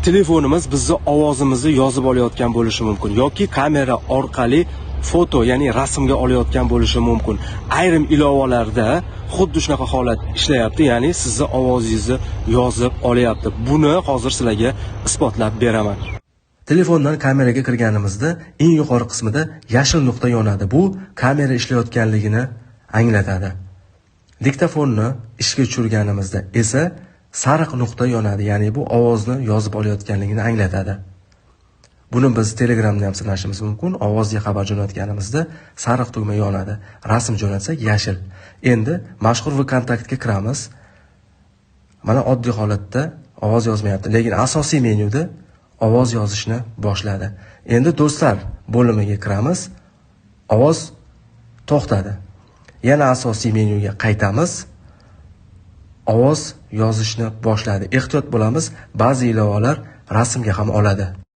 telefonimiz bizni ovozimizni yozib olayotgan bo'lishi mumkin yoki kamera orqali foto, ya'ni rasmga olayotgan bo'lishi mumkin. Ayrim ilovalarda xuddi shunaqa holat ishlayapti, ya'ni sizni ovozingizni yozib olyapti. Buni hozir sizlarga isbotlab beraman. Telefondan kameraga kirganimizda eng yuqori qismida yashil nuqta yonadi. Bu kamera ishlayotganligini anglatadi. Diktofonni ishga tushirganimizda esa sariq nuqta yonadi, ya'ni bu ovozni yozib olayotganligini anglatadi. Buni biz Telegramda ham sinashimiz mumkin. Ovozga xabar jo'natganimizda sariq tugma yonadi. Rasm jo'natsak yashil. Endi mashhur VKontaktga kiramiz. Mana oddiy holatda ovoz yozmayapti, lekin asosiy menyuda ovoz yozishni boshladi. Endi do'stlar bo'limiga kiramiz. Ovoz to'xtadi. Yana asosiy menyuga qaytamiz. Ovoz yozishni boshladi. Ehtiyot bo'lamiz, ba'zi ilovalar rasmga ham oladi.